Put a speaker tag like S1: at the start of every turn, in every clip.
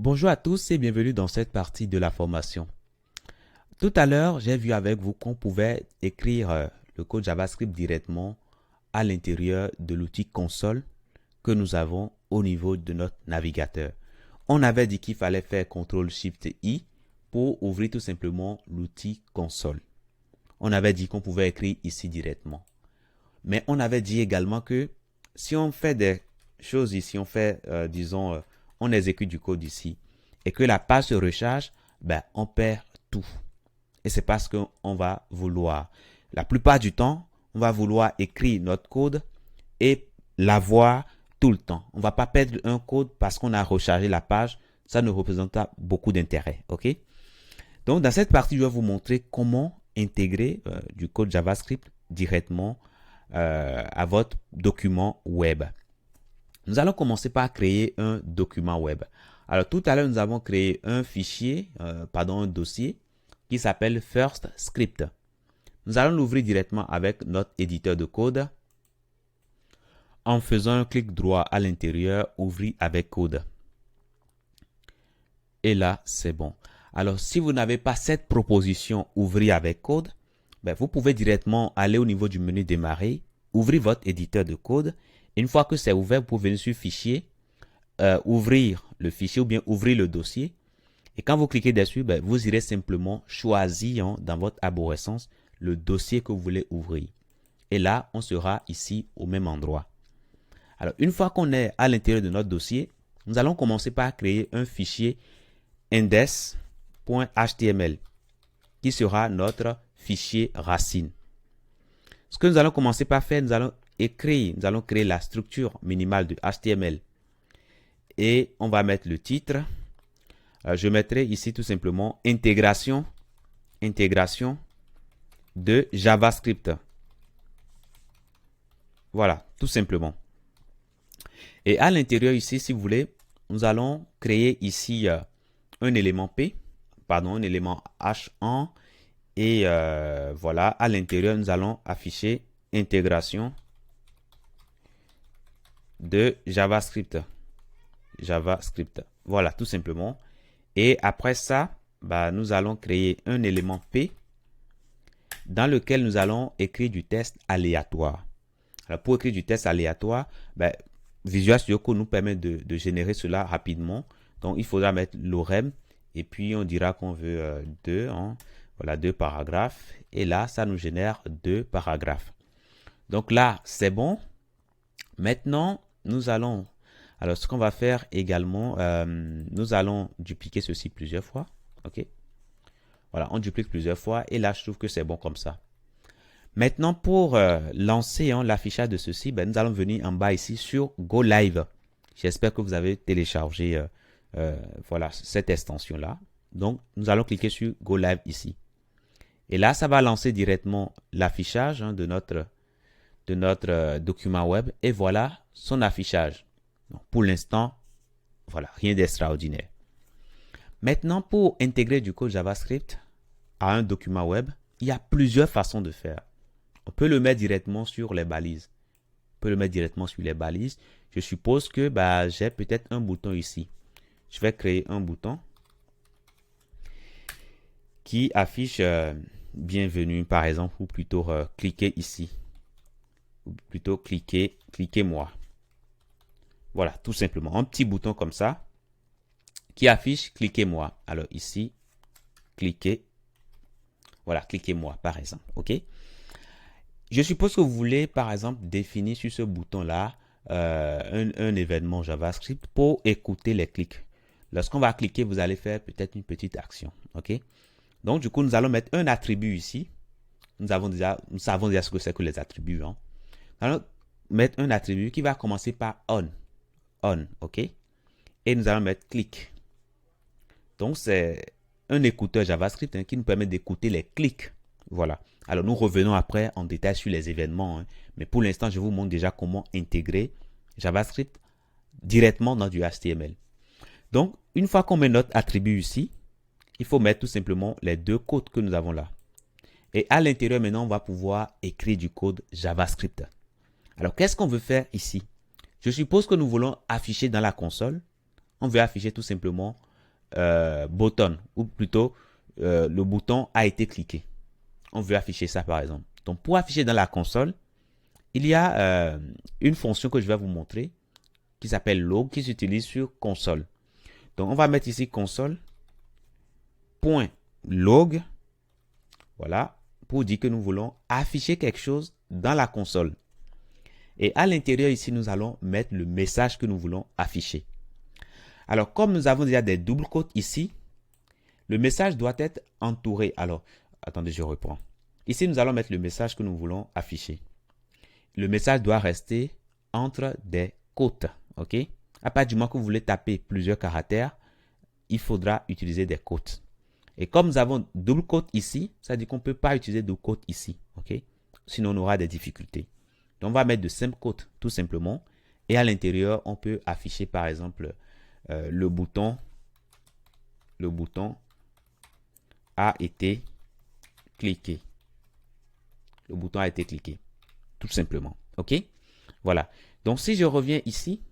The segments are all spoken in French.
S1: Bonjour à tous et bienvenue dans cette partie de la formation. Tout à l'heure, j'ai vu avec vous qu'on pouvait écrire le code JavaScript directement à l'intérieur de l'outil console que nous avons au niveau de notre navigateur. On avait dit qu'il fallait faire CTRL-SHIFT-I pour ouvrir tout simplement l'outil console. On avait dit qu'on pouvait écrire ici directement. Mais on avait dit également que si on fait des choses ici, on fait, on exécute du code ici et que la page se recharge, on perd tout. Et c'est parce qu'on va vouloir, la plupart du temps, on va vouloir écrire notre code et l'avoir tout le temps. On ne va pas perdre un code parce qu'on a rechargé la page. Ça ne représente pas beaucoup d'intérêt. OK? Donc, dans cette partie, je vais vous montrer comment intégrer du code JavaScript directement à votre document web. Nous allons commencer par créer un document web. Alors, tout à l'heure, nous avons créé un fichier, un dossier qui s'appelle First Script. Nous allons l'ouvrir directement avec notre éditeur de code en faisant un clic droit à l'intérieur, ouvrir avec code. Et là, c'est bon. Alors, si vous n'avez pas cette proposition ouvrir avec code, vous pouvez directement aller au niveau du menu démarrer, ouvrir votre éditeur de code. Et une fois que c'est ouvert, vous pouvez venir sur fichier, ouvrir le fichier ou bien ouvrir le dossier. Et quand vous cliquez dessus, vous irez simplement choisir dans votre arborescence le dossier que vous voulez ouvrir. Et là, on sera ici au même endroit. Alors, une fois qu'on est à l'intérieur de notre dossier, nous allons commencer par créer un fichier index.html qui sera notre fichier racine. Ce que nous allons commencer par faire, nous allons créer la structure minimale de HTML. Et on va mettre le titre. Je mettrai ici tout simplement intégration de JavaScript. Voilà, tout simplement. Et à l'intérieur ici, si vous voulez, nous allons créer ici un élément P, un élément H1. Et voilà, à l'intérieur, nous allons afficher intégration de JavaScript. Voilà, tout simplement. Et après ça, nous allons créer un élément P dans lequel nous allons écrire du test aléatoire. Alors, pour écrire du test aléatoire, Visual Studio Code nous permet de générer cela rapidement. Donc, il faudra mettre l'orem et puis on dira qu'on veut 2. Voilà, 2 paragraphes. Et là, ça nous génère 2 paragraphes. Donc là, c'est bon. Maintenant, nous allons... Alors, ce qu'on va faire également, nous allons dupliquer ceci plusieurs fois. OK? Voilà, on duplique plusieurs fois. Et là, je trouve que c'est bon comme ça. Maintenant, pour lancer l'affichage de ceci, nous allons venir en bas ici sur Go Live. J'espère que vous avez téléchargé voilà, cette extension-là. Donc, nous allons cliquer sur Go Live ici. Et là, ça va lancer directement l'affichage de notre document web. Et voilà son affichage. Donc, pour l'instant, voilà, rien d'extraordinaire. Maintenant, pour intégrer du code JavaScript à un document web, il y a plusieurs façons de faire. On peut le mettre directement sur les balises. Je suppose que j'ai peut-être un bouton ici. Je vais créer un bouton qui affiche bienvenue, par exemple, ou plutôt cliquez ici. Ou plutôt cliquez-moi. Voilà, tout simplement. Un petit bouton comme ça qui affiche cliquez-moi. Alors ici, cliquez. Voilà, cliquez-moi, par exemple. OK? Je suppose que vous voulez, par exemple, définir sur ce bouton-là un événement JavaScript pour écouter les clics. Lorsqu'on va cliquer, vous allez faire peut-être une petite action. OK? Donc, du coup, nous allons mettre un attribut ici. Nous savons déjà ce que c'est que les attributs. Nous allons mettre un attribut qui va commencer par on. OK? Et nous allons mettre click. Donc, c'est un écouteur JavaScript qui nous permet d'écouter les clics. Voilà. Alors, nous revenons après en détail sur les événements. Mais pour l'instant, je vous montre déjà comment intégrer JavaScript directement dans du HTML. Donc, une fois qu'on met notre attribut ici, il faut mettre tout simplement les 2 codes que nous avons là. Et à l'intérieur, maintenant, on va pouvoir écrire du code JavaScript. Alors, qu'est-ce qu'on veut faire ici? Je suppose que nous voulons afficher dans la console. On veut afficher tout simplement button, ou plutôt le bouton a été cliqué. On veut afficher ça par exemple. Donc pour afficher dans la console, il y a une fonction que je vais vous montrer qui s'appelle log, qui s'utilise sur console. Donc on va mettre ici console.log, voilà, pour dire que nous voulons afficher quelque chose dans la console. Et à l'intérieur ici, nous allons mettre le message que nous voulons afficher. Alors, comme nous avons déjà des doubles quotes ici, le message doit être entouré. Alors, attendez, je reprends. Ici, nous allons mettre le message que nous voulons afficher. Le message doit rester entre des quotes. OK? À partir du moment que vous voulez taper plusieurs caractères, il faudra utiliser des quotes. Et comme nous avons double quote ici, ça dit qu'on ne peut pas utiliser double quote ici. OK? Sinon, on aura des difficultés. Donc, on va mettre de simple quotes, tout simplement. Et à l'intérieur, on peut afficher, par exemple, le bouton a été cliqué. Le bouton a été cliqué. Tout simplement. OK? Voilà. Donc, si je reviens ici,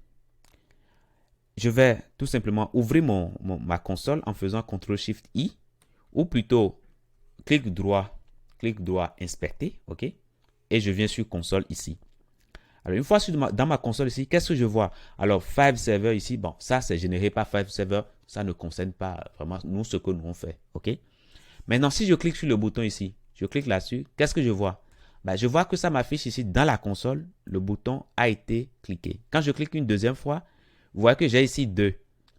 S1: je vais tout simplement ouvrir ma console en faisant CTRL-SHIFT-I ou plutôt clic droit, inspecter. OK? Et je viens sur console ici. Alors, une fois dans ma console ici, qu'est-ce que je vois? Alors, Five Server ici, bon, ça, c'est généré par Five Server. Ça ne concerne pas vraiment nous, ce que nous on fait. OK? Maintenant, si je clique sur le bouton ici, je clique là-dessus, qu'est-ce que je vois? Ben, je vois que ça m'affiche ici dans la console, le bouton a été cliqué. Quand je clique une deuxième fois, vous voyez que j'ai ici 2.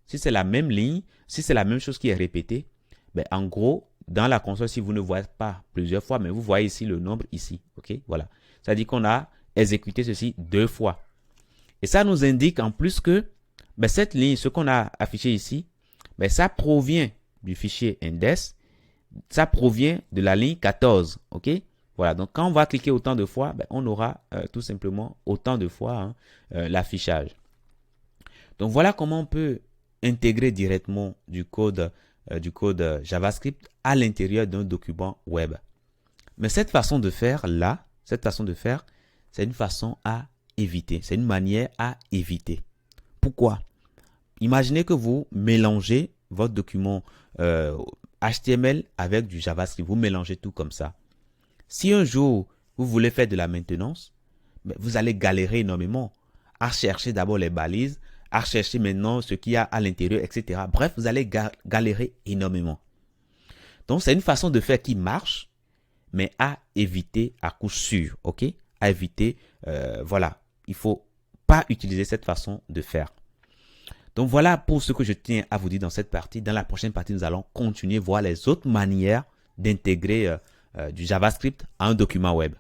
S1: Si c'est la même ligne, si c'est la même chose qui est répétée, ben, en gros, dans la console, si vous ne voyez pas plusieurs fois, mais vous voyez ici le nombre ici. OK? Voilà. Ça dit qu'on a exécuté ceci 2 fois. Et ça nous indique en plus que ben, cette ligne, ce qu'on a affiché ici, ben, ça provient du fichier index. Ça provient de la ligne 14. OK? Voilà. Donc, quand on va cliquer autant de fois, ben, on aura tout simplement autant de fois l'affichage. Donc, voilà comment on peut intégrer directement du code JavaScript à l'intérieur d'un document web. Mais cette façon de faire là, c'est une façon à éviter. C'est une manière à éviter. Pourquoi? Imaginez que vous mélangez votre document HTML avec du JavaScript. Vous mélangez tout comme ça. Si un jour, vous voulez faire de la maintenance, vous allez galérer énormément à chercher d'abord les balises, à chercher maintenant ce qu'il y a à l'intérieur, etc. Bref, vous allez galérer énormément. Donc, c'est une façon de faire qui marche, mais à éviter à coup sûr. OK? À éviter, voilà. Il ne faut pas utiliser cette façon de faire. Donc, voilà pour ce que je tiens à vous dire dans cette partie. Dans la prochaine partie, nous allons continuer voir les autres manières d'intégrer du JavaScript à un document web.